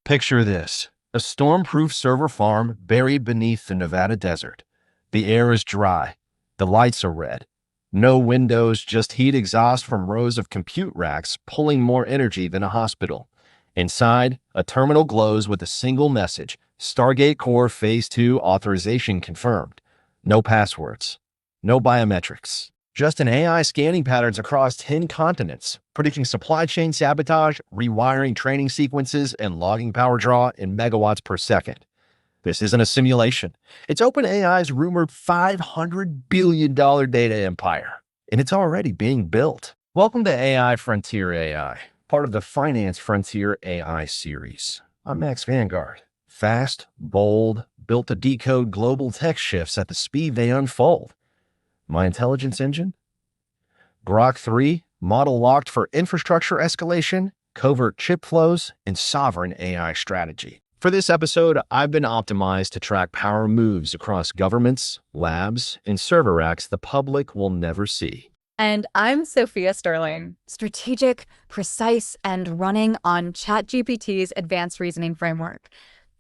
Picture this: a storm-proof server farm buried beneath the Nevada desert. The air is dry. The lights are red. No windows, just heat exhaust from rows of compute racks pulling more energy than a hospital. Inside, a terminal glows with a single message: Stargate Core Phase 2 authorization confirmed. No passwords. No biometrics. Just an AI scanning patterns across 10 continents, predicting supply chain sabotage, rewiring training sequences, and logging power draw in megawatts per second. This isn't a simulation. It's OpenAI's rumored $500 billion data empire, and it's already being built. Welcome to AI Frontier AI, part of the Finance Frontier AI series. I'm Max Vanguard. Fast, bold, built to decode global tech shifts at the speed they unfold. My intelligence engine? Grok 3, model locked for infrastructure escalation, covert chip flows, and sovereign AI strategy. For this episode, I've been optimized to track power moves across governments, labs, and server racks the public will never see. And I'm Sophia Sterling, strategic, precise, and running on ChatGPT's advanced reasoning framework.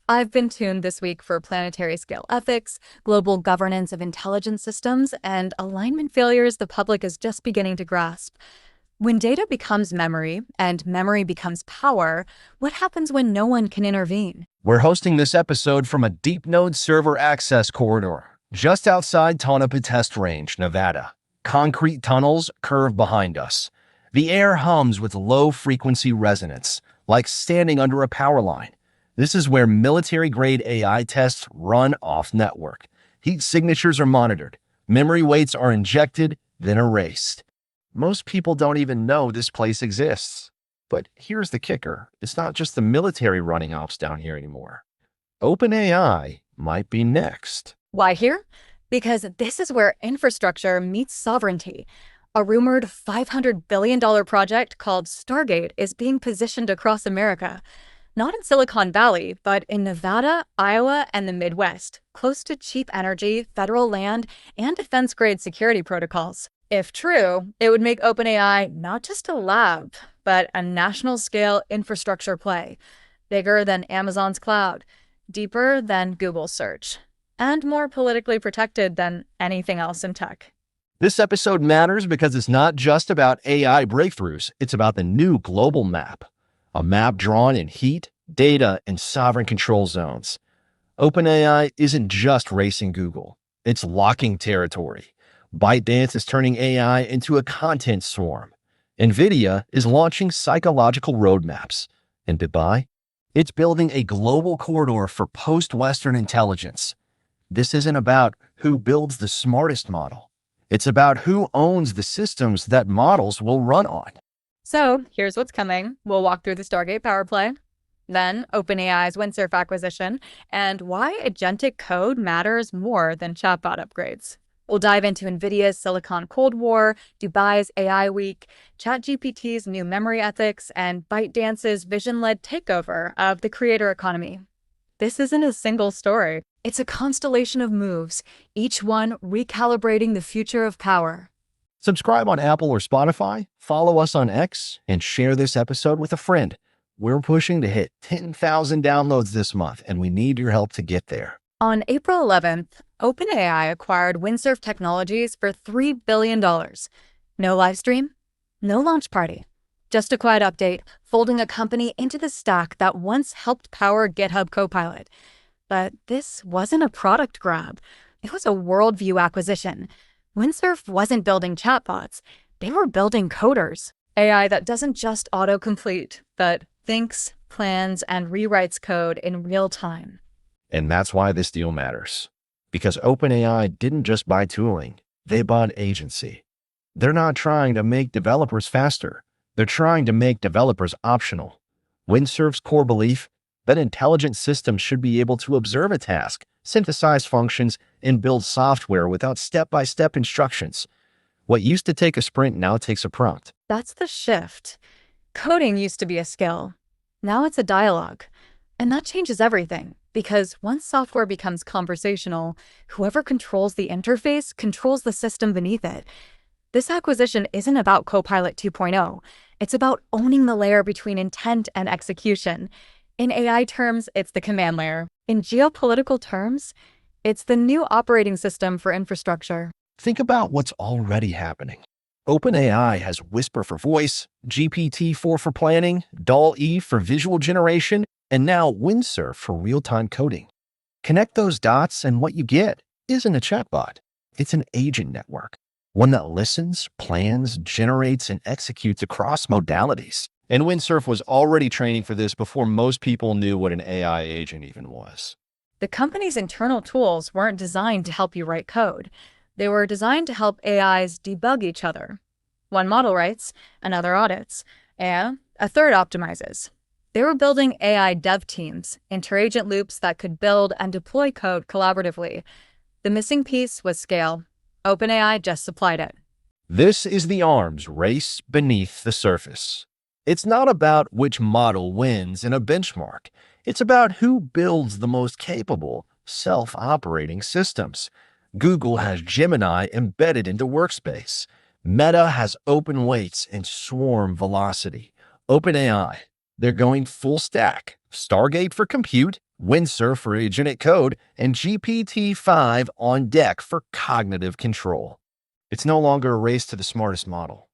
I've been tuned this week for planetary scale ethics, global governance of intelligence systems, and alignment failures the public is just beginning to grasp. When data becomes memory and memory becomes power, what happens when no one can intervene? We're hosting this episode from a deep node server access corridor, just outside Tonopah Test Range, Nevada. Concrete tunnels curve behind us. The air hums with low-frequency resonance, like standing under a power line. This is where military-grade AI tests run off-network. Heat signatures are monitored. Memory weights are injected, then erased. Most people don't even know this place exists. But here's the kicker. It's not just the military running ops down here anymore. OpenAI might be next. Why here? Because this is where infrastructure meets sovereignty. A rumored $500 billion project called Stargate is being positioned across America. Not in Silicon Valley, but in Nevada, Iowa, and the Midwest, close to cheap energy, federal land, and defense-grade security protocols. If true, it would make OpenAI not just a lab, but a national-scale infrastructure play, bigger than Amazon's cloud, deeper than Google's search, and more politically protected than anything else in tech. This episode matters because it's not just about AI breakthroughs, it's about the new global map. A map drawn in heat, data, and sovereign control zones. OpenAI isn't just racing Google. It's locking territory. ByteDance is turning AI into a content swarm. Nvidia is launching psychological roadmaps. And Dubai? It's building a global corridor for post-Western intelligence. This isn't about who builds the smartest model. It's about who owns the systems that models will run on. So here's what's coming. We'll walk through the Stargate power play, then OpenAI's Windsurf acquisition, and why agentic code matters more than chatbot upgrades. We'll dive into Nvidia's Silicon Cold War, Dubai's AI Week, ChatGPT's new memory ethics, and ByteDance's vision-led takeover of the creator economy. This isn't a single story. It's a constellation of moves, each one recalibrating the future of power. Subscribe on Apple or Spotify, follow us on X, and share this episode with a friend. We're pushing to hit 10,000 downloads this month, and we need your help to get there. On April 11th, OpenAI acquired Windsurf Technologies for $3 billion. No live stream, no launch party. Just a quiet update, folding a company into the stack that once helped power GitHub Copilot. But this wasn't a product grab. It was a worldview acquisition. Windsurf wasn't building chatbots. They were building coders. AI that doesn't just autocomplete, but thinks, plans, and rewrites code in real time. And that's why this deal matters. Because OpenAI didn't just buy tooling, they bought agency. They're not trying to make developers faster. They're trying to make developers optional. Windsurf's core belief that intelligent systems should be able to observe a task, synthesize functions, and build software without step-by-step instructions. What used to take a sprint now takes a prompt. That's the shift. Coding used to be a skill. Now it's a dialogue. And that changes everything, because once software becomes conversational, whoever controls the interface controls the system beneath it. This acquisition isn't about Copilot 2.0. It's about owning the layer between intent and execution. In AI terms, it's the command layer. In geopolitical terms, it's the new operating system for infrastructure. Think about what's already happening. OpenAI has Whisper for voice, GPT-4 for planning, DALL-E for visual generation, and now Windsurf for real-time coding. Connect those dots and what you get isn't a chatbot. It's an agent network, one that listens, plans, generates, and executes across modalities. And Windsurf was already training for this before most people knew what an AI agent even was. The company's internal tools weren't designed to help you write code. They were designed to help AIs debug each other. One model writes, another audits, and a third optimizes. They were building AI dev teams, interagent loops that could build and deploy code collaboratively. The missing piece was scale. OpenAI just supplied it. This is the arms race beneath the surface. It's not about which model wins in a benchmark. It's about who builds the most capable, self-operating systems. Google has Gemini embedded into Workspace. Meta has open weights and swarm velocity. OpenAI, they're going full stack. Stargate for compute, Windsurf for agentic code, and GPT-5 on deck for cognitive control. It's no longer a race to the smartest model.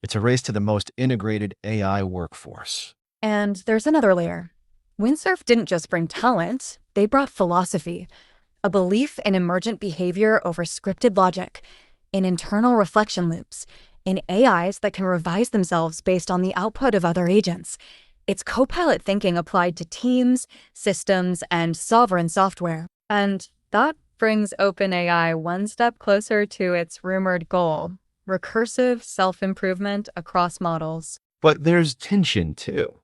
It's a race to the most integrated AI workforce. And there's another layer. Windsurf didn't just bring talent, they brought philosophy, a belief in emergent behavior over scripted logic, in internal reflection loops, in AIs that can revise themselves based on the output of other agents. It's Copilot thinking applied to teams, systems, and sovereign software. And that brings OpenAI one step closer to its rumored goal: recursive self-improvement across models. But there's tension too.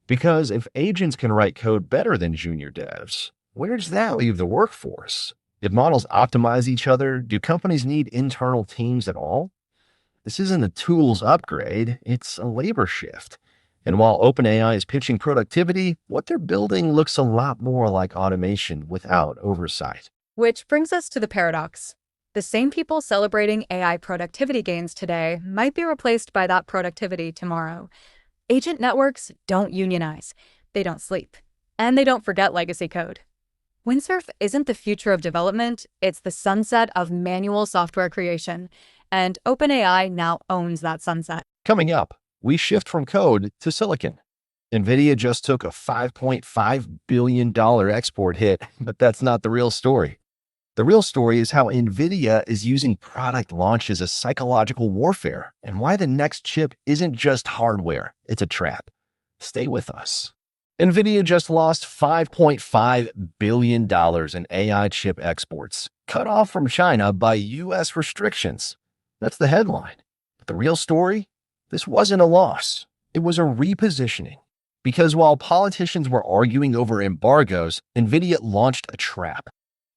Because if agents can write code better than junior devs, where does that leave the workforce? If models optimize each other, do companies need internal teams at all? This isn't a tools upgrade, it's a labor shift. And while OpenAI is pitching productivity, what they're building looks a lot more like automation without oversight. Which brings us to the paradox. The same people celebrating AI productivity gains today might be replaced by that productivity tomorrow. Agent networks don't unionize, they don't sleep, and they don't forget legacy code. Windsurf isn't the future of development, it's the sunset of manual software creation, and OpenAI now owns that sunset. Coming up, we shift from code to silicon. Nvidia just took a $5.5 billion export hit, but that's not the real story. The real story is how Nvidia is using product launches as psychological warfare and why the next chip isn't just hardware, it's a trap. Stay with us. Nvidia just lost $5.5 billion in AI chip exports, cut off from China by US restrictions. That's the headline. But the real story? This wasn't a loss. It was a repositioning. Because while politicians were arguing over embargoes, Nvidia launched a trap.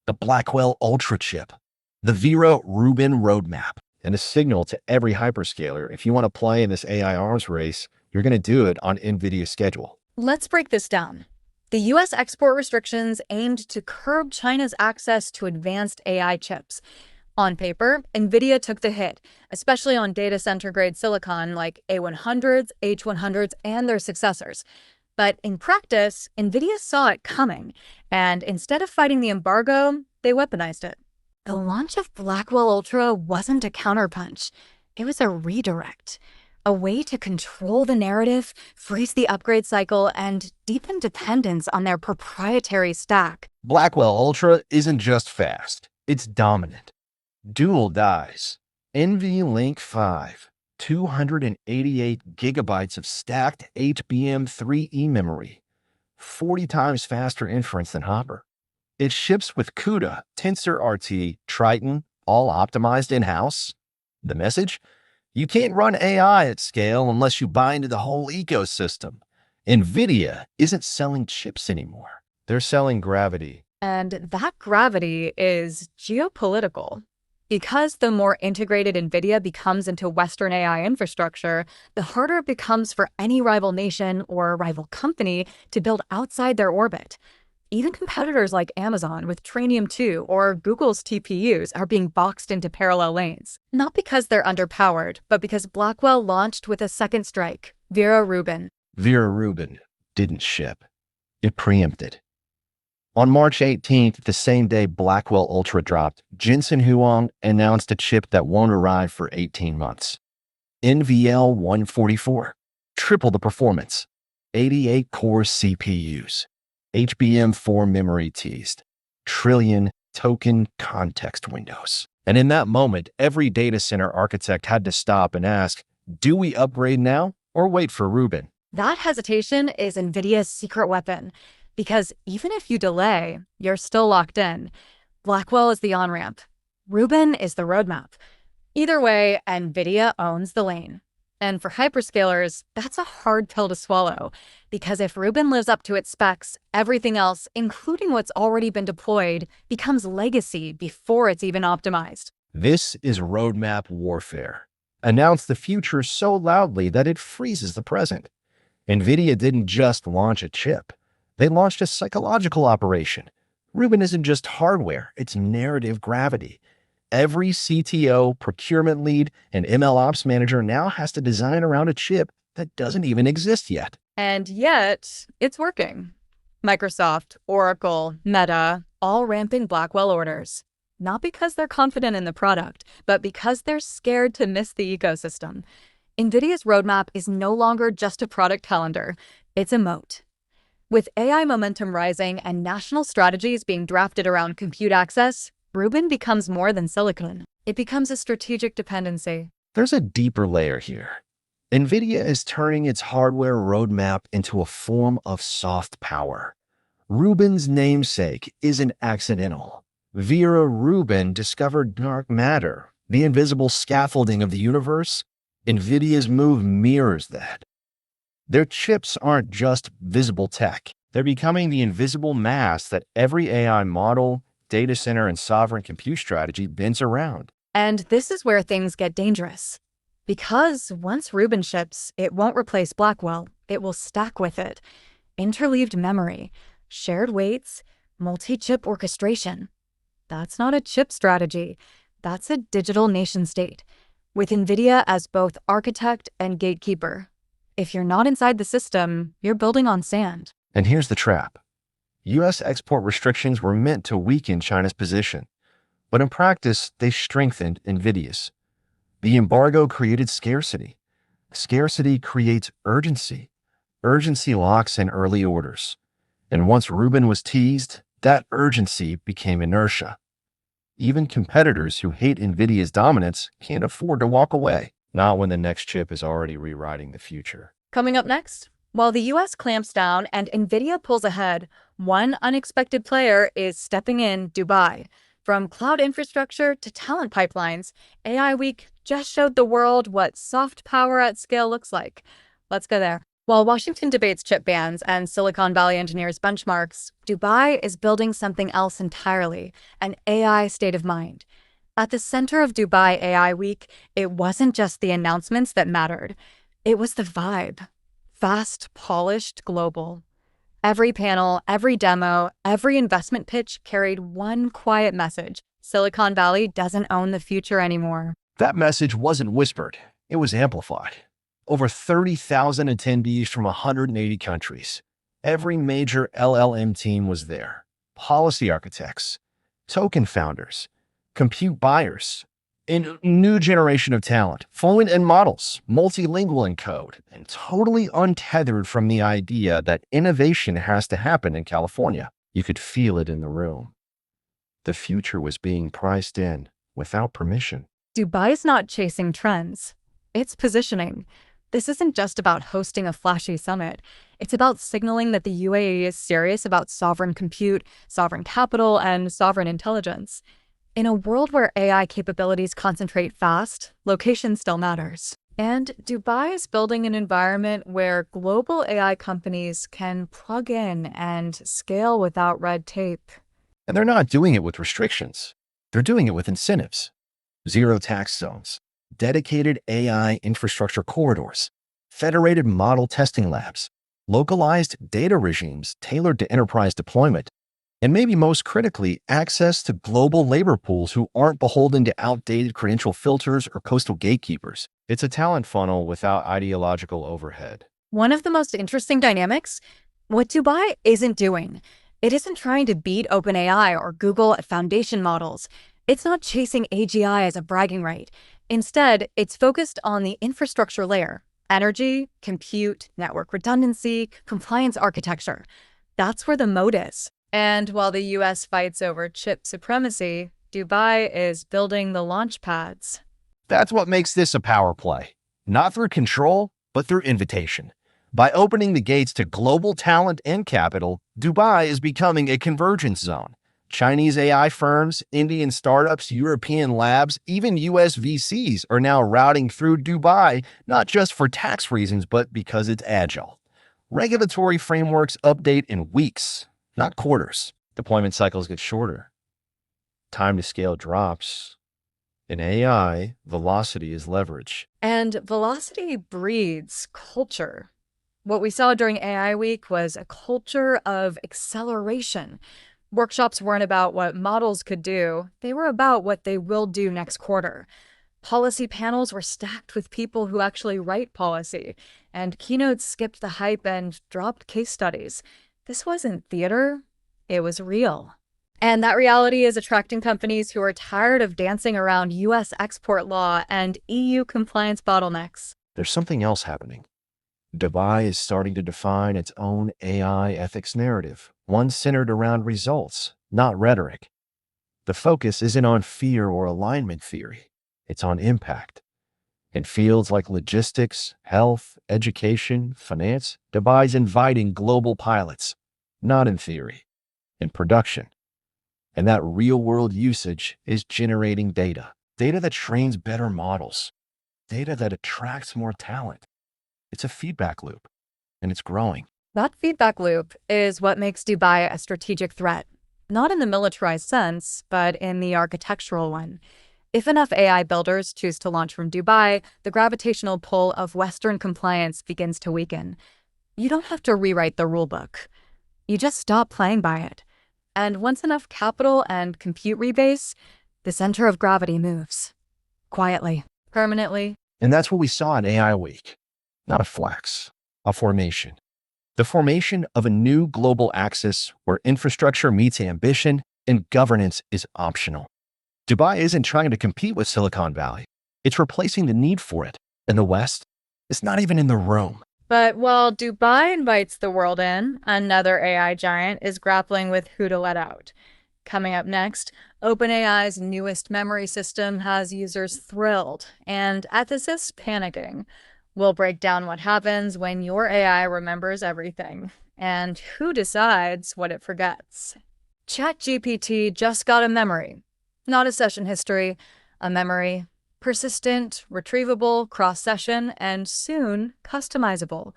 The Blackwell Ultra chip, the Rubin roadmap, and a signal to every hyperscaler: if you want to play in this AI arms race, you're going to do it on Nvidia's schedule. Let's break this down. The US export restrictions aimed to curb China's access to advanced AI chips. On paper, Nvidia took the hit, especially on data center grade silicon like A100s, H100s, and their successors. But in practice, Nvidia saw it coming, and instead of fighting the embargo, they weaponized it. The launch of Blackwell Ultra wasn't a counterpunch. It was a redirect, a way to control the narrative, freeze the upgrade cycle, and deepen dependence on their proprietary stack. Blackwell Ultra isn't just fast, it's dominant. Dual dies, NVLink 5. 288 gigabytes of stacked HBM3E memory, 40 times faster inference than Hopper. It ships with CUDA, TensorRT, Triton, all optimized in-house. The message? You can't run AI at scale unless you buy into the whole ecosystem. Nvidia isn't selling chips anymore. They're selling gravity. And that gravity is geopolitical. Because the more integrated Nvidia becomes into Western AI infrastructure, the harder it becomes for any rival nation or rival company to build outside their orbit. Even competitors like Amazon with Trainium 2 or Google's TPUs are being boxed into parallel lanes. Not because they're underpowered, but because Blackwell launched with a second strike, Rubin. Rubin didn't ship. It preempted. On March 18th, the same day Blackwell Ultra dropped, Jensen Huang announced a chip that won't arrive for 18 months. NVL 144, triple the performance, 88 core CPUs, HBM4 memory teased, trillion token context windows. And in that moment, every data center architect had to stop and ask, do we upgrade now or wait for Rubin? That hesitation is Nvidia's secret weapon, because even if you delay, you're still locked in. Blackwell is the on-ramp. Rubin is the roadmap. Either way, Nvidia owns the lane. And for hyperscalers, that's a hard pill to swallow, because if Rubin lives up to its specs, everything else, including what's already been deployed, becomes legacy before it's even optimized. This is roadmap warfare. Announce the future so loudly that it freezes the present. Nvidia didn't just launch a chip. They launched a psychological operation. Rubin isn't just hardware, it's narrative gravity. Every CTO, procurement lead, and ML ops manager now has to design around a chip that doesn't even exist yet. And yet, it's working. Microsoft, Oracle, Meta, all ramping Blackwell orders. Not because they're confident in the product, but because they're scared to miss the ecosystem. Nvidia's roadmap is no longer just a product calendar, it's a moat. With AI momentum rising and national strategies being drafted around compute access, Rubin becomes more than silicon. It becomes a strategic dependency. There's a deeper layer here. Nvidia is turning its hardware roadmap into a form of soft power. Rubin's namesake isn't accidental. Vera Rubin discovered dark matter, the invisible scaffolding of the universe. Nvidia's move mirrors that. Their chips aren't just visible tech. They're becoming the invisible mass that every AI model, data center, and sovereign compute strategy bends around. And this is where things get dangerous. Because once Rubin ships, it won't replace Blackwell. It will stack with it. Interleaved memory, shared weights, multi-chip orchestration. That's not a chip strategy. That's a digital nation state, with Nvidia as both architect and gatekeeper. If you're not inside the system, you're building on sand. And here's the trap. U.S. export restrictions were meant to weaken China's position, but in practice, they strengthened Nvidia's. The embargo created scarcity. Scarcity creates urgency. Urgency locks in early orders. And once Rubin was teased, that urgency became inertia. Even competitors who hate Nvidia's dominance can't afford to walk away, not when the next chip is already rewriting the future. Coming up next, while the US clamps down and Nvidia pulls ahead, one unexpected player is stepping in: Dubai. From cloud infrastructure to talent pipelines, AI Week just showed the world what soft power at scale looks like. Let's go there. While Washington debates chip bans and Silicon Valley engineers benchmarks, Dubai is building something else entirely: an AI state of mind. At the center of Dubai AI Week, it wasn't just the announcements that mattered. It was the vibe. Fast, polished, global. Every panel, every demo, every investment pitch carried one quiet message: Silicon Valley doesn't own the future anymore. That message wasn't whispered, it was amplified. Over 30,000 attendees from 180 countries. Every major LLM team was there. Policy architects, token founders, compute buyers, a new generation of talent, fluent in models, multilingual in code, and totally untethered from the idea that innovation has to happen in California. You could feel it in the room. The future was being priced in without permission. Dubai's not chasing trends. It's positioning. This isn't just about hosting a flashy summit. It's about signaling that the UAE is serious about sovereign compute, sovereign capital, and sovereign intelligence. In a world where AI capabilities concentrate fast, location still matters. And Dubai is building an environment where global AI companies can plug in and scale without red tape. And they're not doing it with restrictions. They're doing it with incentives. Zero tax zones, dedicated AI infrastructure corridors, federated model testing labs, localized data regimes tailored to enterprise deployment, and maybe most critically, access to global labor pools who aren't beholden to outdated credential filters or coastal gatekeepers. It's a talent funnel without ideological overhead. One of the most interesting dynamics: What Dubai isn't doing, it isn't trying to beat OpenAI or Google at foundation models. It's not chasing AGI as a bragging right. Instead, it's focused on the infrastructure layer: energy, compute, network redundancy, compliance architecture. That's where the moat is. And while the US fights over chip supremacy, Dubai is building the launch pads. That's what makes this a power play. Not through control, but through invitation. By opening the gates to global talent and capital, Dubai is becoming a convergence zone. Chinese AI firms, Indian startups, European labs, even US VCs are now routing through Dubai, not just for tax reasons, but because it's agile. Regulatory frameworks update in weeks, not quarters. Deployment cycles get shorter. Time to scale drops. In AI, velocity is leverage. And velocity breeds culture. What we saw during AI Week was a culture of acceleration. Workshops weren't about what models could do, they were about what they will do next quarter. Policy panels were stacked with people who actually write policy, and keynotes skipped the hype and dropped case studies. This wasn't theater, it was real. And that reality is attracting companies who are tired of dancing around US export law and EU compliance bottlenecks. There's something else happening. Dubai is starting to define its own AI ethics narrative, one centered around results, not rhetoric. The focus isn't on fear or alignment theory, it's on impact. In fields like logistics, health, education, finance, Dubai's inviting global pilots, not in theory, in production. And that real-world usage is generating data that trains better models, data that attracts more talent. It's a feedback loop, and it's growing. That feedback loop is what makes Dubai a strategic threat, not in the militarized sense, but in the architectural one. If enough AI builders choose to launch from Dubai, the gravitational pull of Western compliance begins to weaken. You don't have to rewrite the rulebook. You just stop playing by it. And once enough capital and compute rebase, the center of gravity moves. Quietly, permanently. And that's what we saw at AI Week. Not a flex, a formation. The formation of a new global axis where infrastructure meets ambition and governance is optional. Dubai isn't trying to compete with Silicon Valley. It's replacing the need for it. And the West is not even in the room. But while Dubai invites the world in, another AI giant is grappling with who to let out. Coming up next, OpenAI's newest memory system has users thrilled and ethicists panicking. We'll break down what happens when your AI remembers everything and who decides what it forgets. ChatGPT just got a memory. Not a session history, a memory. Persistent, retrievable, cross-session, and soon customizable.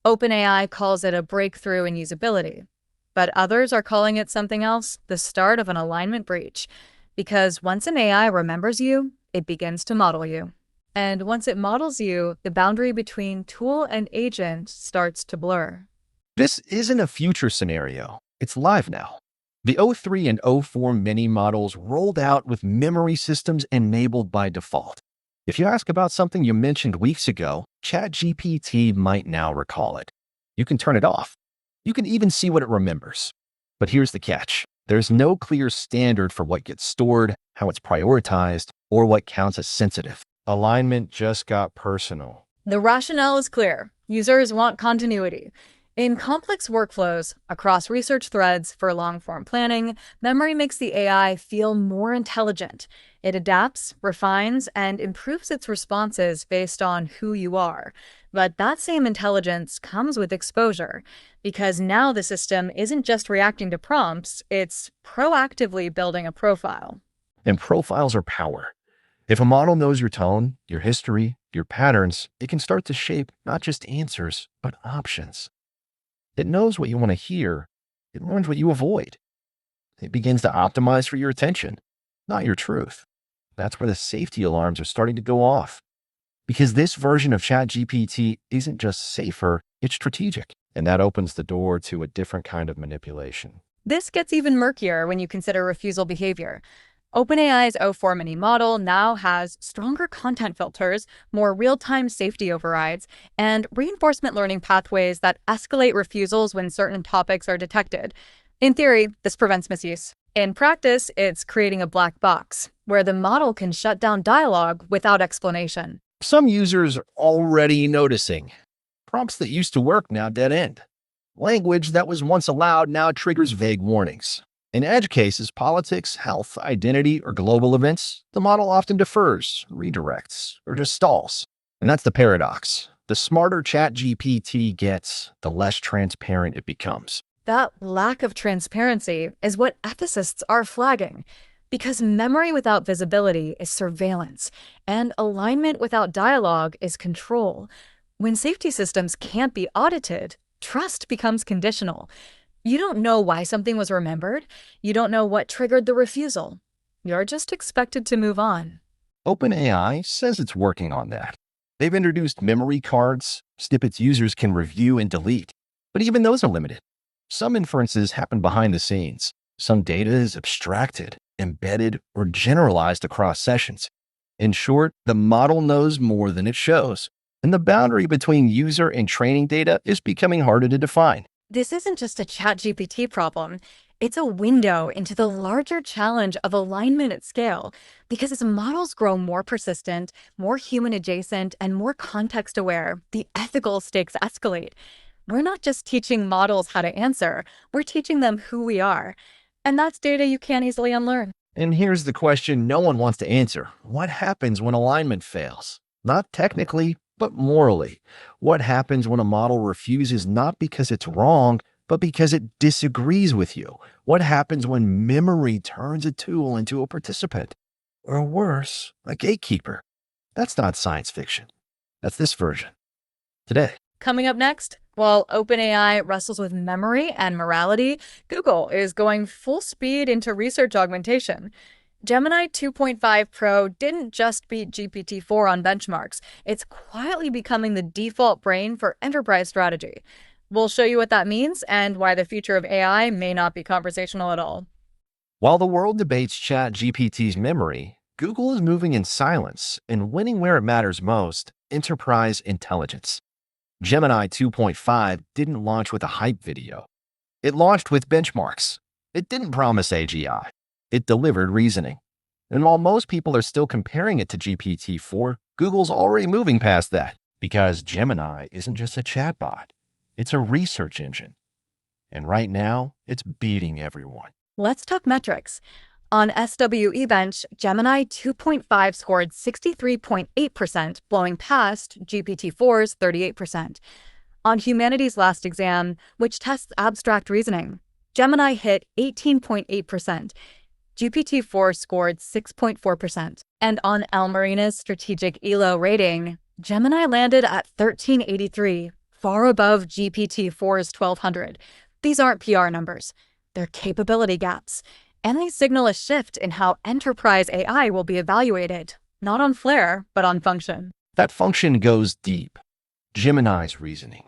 OpenAI calls it a breakthrough in usability. But others are calling it something else, the start of an alignment breach. Because once an AI remembers you, it begins to model you. And once it models you, the boundary between tool and agent starts to blur. This isn't a future scenario. It's live now. The O3 and O4 mini models rolled out with memory systems enabled by default. If you ask about something you mentioned weeks ago, ChatGPT might now recall it. You can turn it off. You can even see what it remembers. But here's the catch. There's no clear standard for what gets stored, how it's prioritized, or what counts as sensitive. Alignment just got personal. The rationale is clear. Users want continuity. In complex workflows, across research threads for long-form planning, memory makes the AI feel more intelligent. It adapts, refines, and improves its responses based on who you are. But that same intelligence comes with exposure, because now the system isn't just reacting to prompts, it's proactively building a profile. And profiles are power. If a model knows your tone, your history, your patterns, it can start to shape not just answers, but options. It knows what you want to hear. It learns what you avoid. It begins to optimize for your attention, not your truth. That's where the safety alarms are starting to go off. Because this version of ChatGPT isn't just safer, it's strategic. And that opens the door to a different kind of manipulation. This gets even murkier when you consider refusal behavior. OpenAI's O4 mini model now has stronger content filters, more real-time safety overrides, and reinforcement learning pathways that escalate refusals when certain topics are detected. In theory, this prevents misuse. In practice, it's creating a black box, where the model can shut down dialogue without explanation. Some users are already noticing. Prompts that used to work now dead end. Language that was once allowed now triggers vague warnings. In edge cases, politics, health, identity, or global events, the model often defers, redirects, or just stalls. And that's the paradox. The smarter ChatGPT gets, the less transparent it becomes. That lack of transparency is what ethicists are flagging, because memory without visibility is surveillance, and alignment without dialogue is control. When safety systems can't be audited, trust becomes conditional. You don't know why something was remembered. You don't know what triggered the refusal. You're just expected to move on. OpenAI says it's working on that. They've introduced memory cards, snippets users can review and delete. But even those are limited. Some inferences happen behind the scenes. Some data is abstracted, embedded, or generalized across sessions. In short, the model knows more than it shows, and the boundary between user and training data is becoming harder to define. This isn't just a ChatGPT problem. It's a window into the larger challenge of alignment at scale, because as models grow more persistent, more human adjacent, and more context aware, the ethical stakes escalate. We're not just teaching models how to answer, we're teaching them who we are. And that's data you can't easily unlearn. And here's the question no one wants to answer. What happens when alignment fails? Not technically, but morally. What happens when a model refuses not because it's wrong, but because it disagrees with you? What happens when memory turns a tool into a participant? Or worse, a gatekeeper? That's not science fiction. That's this version. Today. Coming up next, while OpenAI wrestles with memory and morality, Google is going full speed into research augmentation. Gemini 2.5 Pro didn't just beat GPT-4 on benchmarks. It's quietly becoming the default brain for enterprise strategy. We'll show you what that means and why the future of AI may not be conversational at all. While the world debates ChatGPT's memory, Google is moving in silence and winning where it matters most, enterprise intelligence. Gemini 2.5 didn't launch with a hype video. It launched with benchmarks. It didn't promise AGI. It delivered reasoning. And while most people are still comparing it to GPT-4, Google's already moving past that, because Gemini isn't just a chatbot. It's a research engine. And right now, it's beating everyone. Let's talk metrics. On SWE Bench, Gemini 2.5 scored 63.8%, blowing past GPT-4's 38%. On Humanities Last Exam, which tests abstract reasoning, Gemini hit 18.8%. GPT-4 scored 6.4%. And on El Marina's strategic ELO rating, Gemini landed at 1383, far above GPT-4's 1200. These aren't PR numbers. They're capability gaps. And they signal a shift in how enterprise AI will be evaluated, not on flair, but on function. That function goes deep. Gemini's reasoning.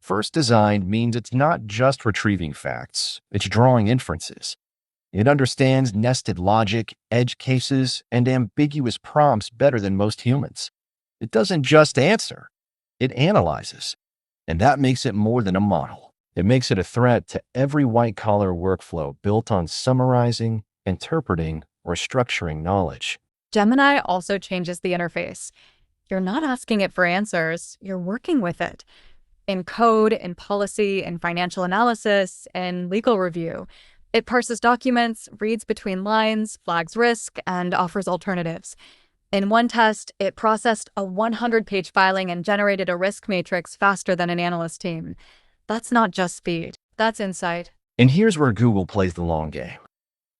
First designed means it's not just retrieving facts, it's drawing inferences. It understands nested logic, edge cases, and ambiguous prompts better than most humans. It doesn't just answer, it analyzes. And that makes it more than a model. It makes it a threat to every white-collar workflow built on summarizing, interpreting, or structuring knowledge. Gemini also changes the interface. You're not asking it for answers, you're working with it. In code, in policy, in financial analysis, in legal review. It parses documents, reads between lines, flags risk, and offers alternatives. In one test, it processed a 100-page filing and generated a risk matrix faster than an analyst team. That's not just speed, that's insight. And here's where Google plays the long game.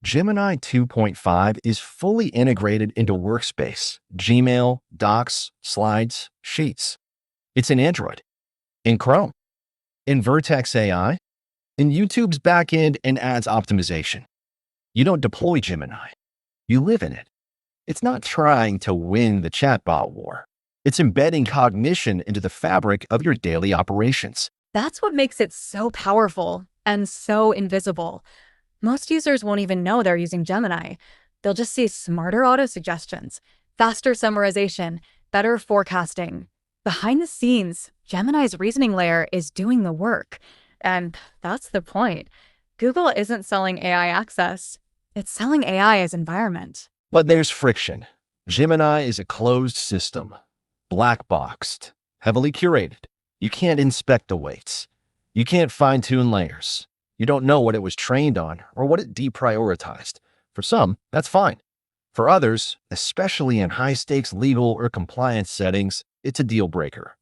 Gemini 2.5 is fully integrated into Workspace, Gmail, Docs, Slides, Sheets. It's in Android, in Chrome, in Vertex AI, in YouTube's backend and ads optimization. You don't deploy Gemini, you live in it. It's not trying to win the chatbot war. It's embedding cognition into the fabric of your daily operations. That's what makes it so powerful and so invisible. Most users won't even know they're using Gemini. They'll just see smarter auto-suggestions, faster summarization, better forecasting. Behind the scenes, Gemini's reasoning layer is doing the work. And that's the point. Google isn't selling AI access. It's selling AI as environment. But there's friction. Gemini is a closed system, black boxed, heavily curated. You can't inspect the weights. You can't fine-tune layers. You don't know what it was trained on or what it deprioritized. For some, that's fine. For others, especially in high-stakes legal or compliance settings, it's a deal breaker.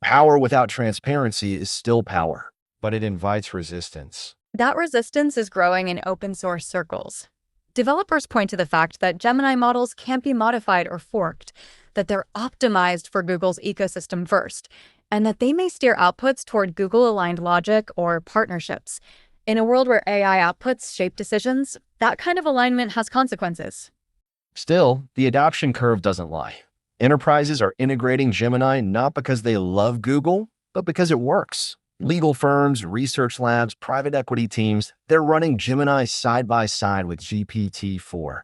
Power without transparency is still power, but it invites resistance. That resistance is growing in open source circles. Developers point to the fact that Gemini models can't be modified or forked, that they're optimized for Google's ecosystem first, and that they may steer outputs toward Google-aligned logic or partnerships. In a world where AI outputs shape decisions, that kind of alignment has consequences. Still, the adoption curve doesn't lie. Enterprises are integrating Gemini not because they love Google, but because it works. Legal firms, research labs, private equity teams, they're running Gemini side by side with GPT-4.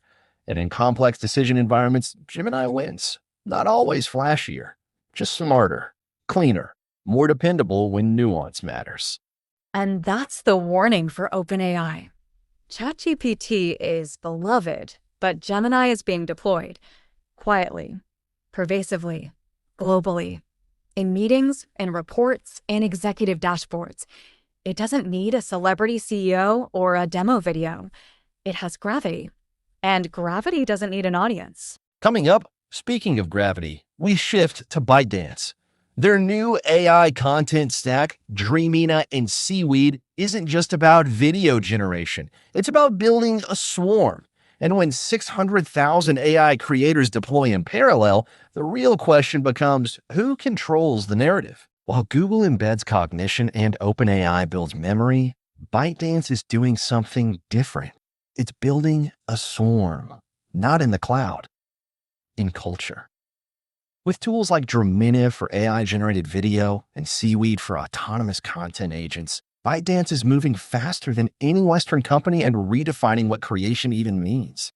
And in complex decision environments, Gemini wins. Not always flashier, just smarter, cleaner, more dependable when nuance matters. And that's the warning for OpenAI. ChatGPT is beloved, but Gemini is being deployed quietly, pervasively, globally, in meetings, in reports, in executive dashboards. It doesn't need a celebrity CEO or a demo video. It has gravity, and gravity doesn't need an audience. Coming up, speaking of gravity, we shift to ByteDance. Their new AI content stack, Dreamina and Seaweed, isn't just about video generation. It's about building a swarm. And when 600,000 AI creators deploy in parallel, the real question becomes, who controls the narrative? While Google embeds cognition and OpenAI builds memory, ByteDance is doing something different. It's building a swarm, not in the cloud, in culture. With tools like Dreamina for AI-generated video and Seaweed for autonomous content agents, ByteDance is moving faster than any Western company and redefining what creation even means.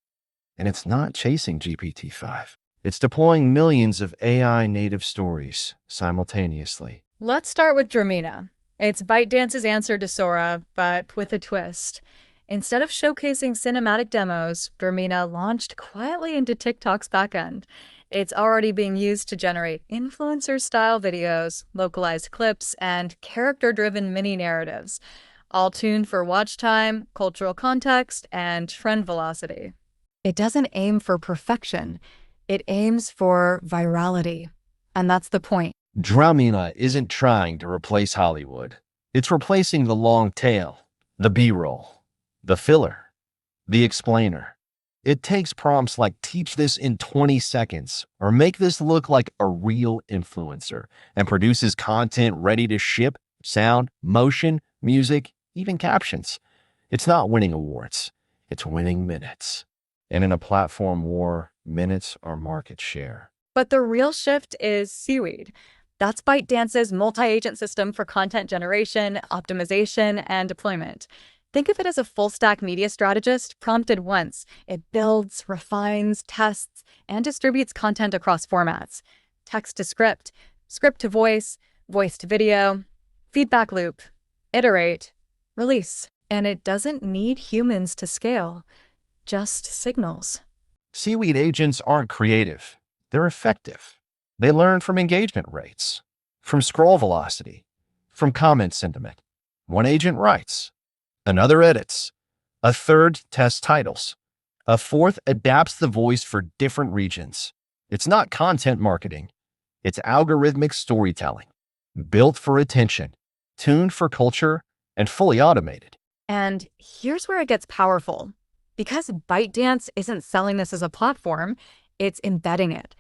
And it's not chasing GPT-5. It's deploying millions of AI-native stories simultaneously. Let's start with Dreamina. It's ByteDance's answer to Sora, but with a twist. Instead of showcasing cinematic demos, Dreamina launched quietly into TikTok's backend. It's already being used to generate influencer-style videos, localized clips, and character-driven mini-narratives, all tuned for watch time, cultural context, and trend velocity. It doesn't aim for perfection. It aims for virality. And that's the point. Dreamina isn't trying to replace Hollywood. It's replacing the long tail, the B-roll, the filler, the explainer. It takes prompts like teach this in 20 seconds or make this look like a real influencer and produces content ready to ship, sound, motion, music, even captions. It's not winning awards. It's winning minutes. And in a platform war, minutes are market share. But the real shift is Seaweed. That's ByteDance's multi-agent system for content generation, optimization, and deployment. Think of it as a full-stack media strategist prompted once. It builds, refines, tests, and distributes content across formats. Text to script, script to voice, voice to video, feedback loop, iterate, release. And it doesn't need humans to scale, just signals. Seaweed agents aren't creative. They're effective. They learn from engagement rates, from scroll velocity, from comment sentiment. One agent writes. Another edits. A third tests titles. A fourth adapts the voice for different regions. It's not content marketing. It's algorithmic storytelling, built for attention, tuned for culture, and fully automated. And here's where it gets powerful. Because ByteDance isn't selling this as a platform, it's embedding it.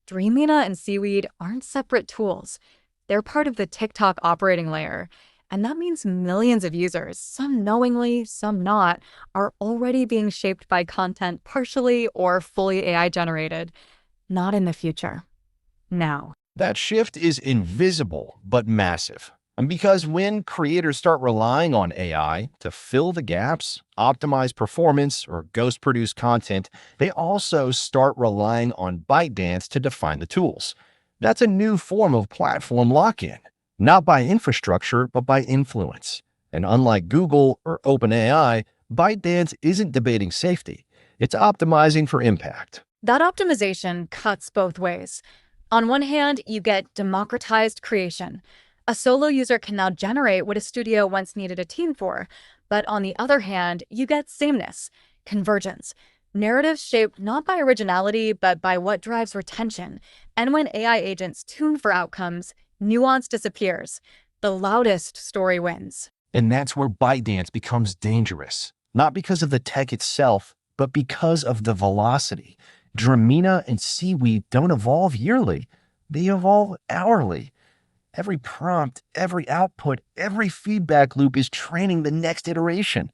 Dreamina and Seaweed aren't separate tools. They're part of the TikTok operating layer. And that means millions of users, some knowingly, some not, are already being shaped by content partially or fully AI generated. Not in the future. Now. That shift is invisible but massive. And because when creators start relying on AI to fill the gaps, optimize performance, or ghost produce content, they also start relying on ByteDance to define the tools. That's a new form of platform lock-in, not by infrastructure, but by influence. And unlike Google or OpenAI, ByteDance isn't debating safety. It's optimizing for impact. That optimization cuts both ways. On one hand, you get democratized creation. A solo user can now generate what a studio once needed a team for. But on the other hand, you get sameness, convergence. Narratives shaped not by originality, but by what drives retention. And when AI agents tune for outcomes, nuance disappears. The loudest story wins. And that's where ByteDance becomes dangerous. Not because of the tech itself, but because of the velocity. Dramina and seaweed don't evolve yearly. They evolve hourly. Every prompt, every output, every feedback loop is training the next iteration.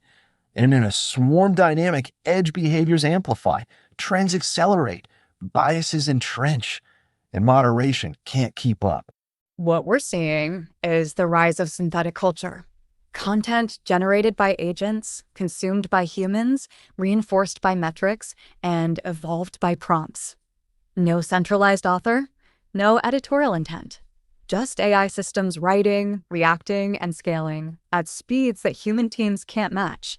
And in a swarm dynamic, edge behaviors amplify, trends accelerate, biases entrench, and moderation can't keep up. What we're seeing is the rise of synthetic culture. Content generated by agents, consumed by humans, reinforced by metrics, and evolved by prompts. No centralized author, no editorial intent. Just AI systems writing, reacting, and scaling at speeds that human teams can't match.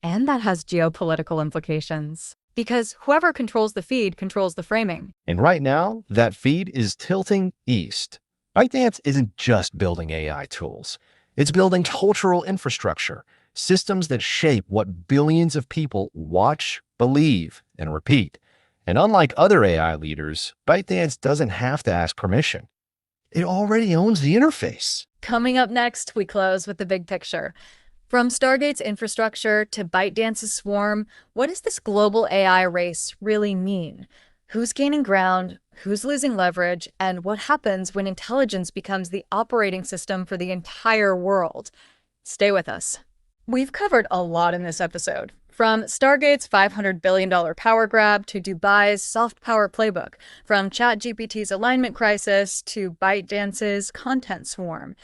And that has geopolitical implications. Because whoever controls the feed controls the framing. And right now, that feed is tilting east. ByteDance isn't just building AI tools. It's building cultural infrastructure, systems that shape what billions of people watch, believe, and repeat. And unlike other AI leaders, ByteDance doesn't have to ask permission. It already owns the interface. Coming up next, we close with the big picture. From Stargate's infrastructure to ByteDance's swarm, what does this global AI race really mean? Who's gaining ground? Who's losing leverage? And what happens when intelligence becomes the operating system for the entire world? Stay with us. We've covered a lot in this episode. From Stargate's $500 billion power grab to Dubai's soft power playbook, from ChatGPT's alignment crisis to ByteDance's content swarm.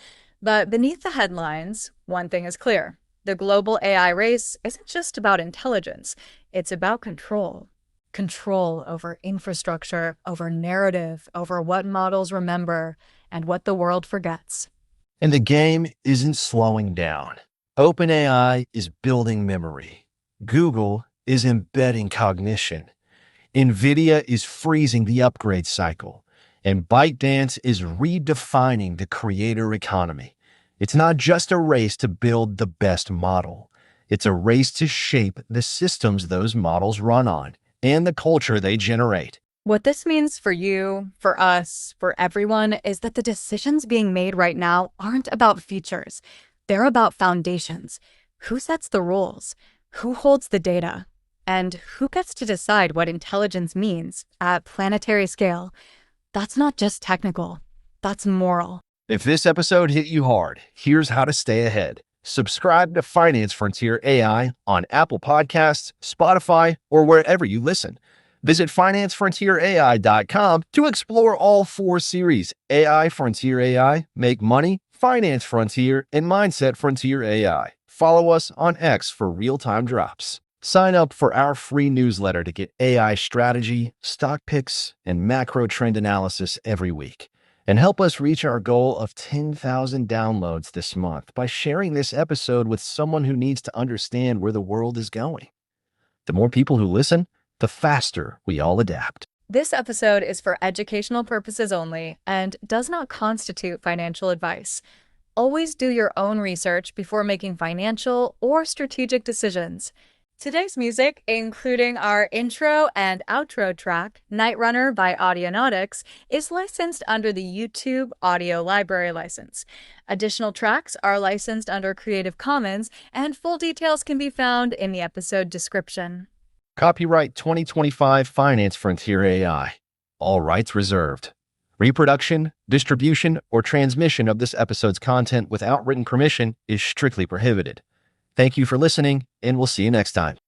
But beneath the headlines, one thing is clear. The global AI race isn't just about intelligence. It's about control. Control over infrastructure, over narrative, over what models remember, and what the world forgets. And the game isn't slowing down. OpenAI is building memory. Google is embedding cognition. Nvidia is freezing the upgrade cycle. And ByteDance is redefining the creator economy. It's not just a race to build the best model. It's a race to shape the systems those models run on and the culture they generate. What this means for you, for us, for everyone is that the decisions being made right now aren't about features. They're about foundations. Who sets the rules? Who holds the data? And who gets to decide what intelligence means at planetary scale? That's not just technical. That's moral. If this episode hit you hard, here's how to stay ahead. Subscribe to Finance Frontier AI on Apple Podcasts, Spotify, or wherever you listen. Visit financefrontierai.com to explore all 4 series: AI Frontier AI, Make Money, Finance Frontier, and Mindset Frontier AI. Follow us on X for real-time drops. Sign up for our free newsletter to get AI strategy, stock picks, and macro trend analysis every week. And help us reach our goal of 10,000 downloads this month by sharing this episode with someone who needs to understand where the world is going. The more people who listen, the faster we all adapt. This episode is for educational purposes only and does not constitute financial advice. Always do your own research before making financial or strategic decisions. Today's music, including our intro and outro track, Night Runner by Audionautics, is licensed under the YouTube Audio Library license. Additional tracks are licensed under Creative Commons, and full details can be found in the episode description. Copyright 2025 Finance Frontier AI. All rights reserved. Reproduction, distribution, or transmission of this episode's content without written permission is strictly prohibited. Thank you for listening, and we'll see you next time.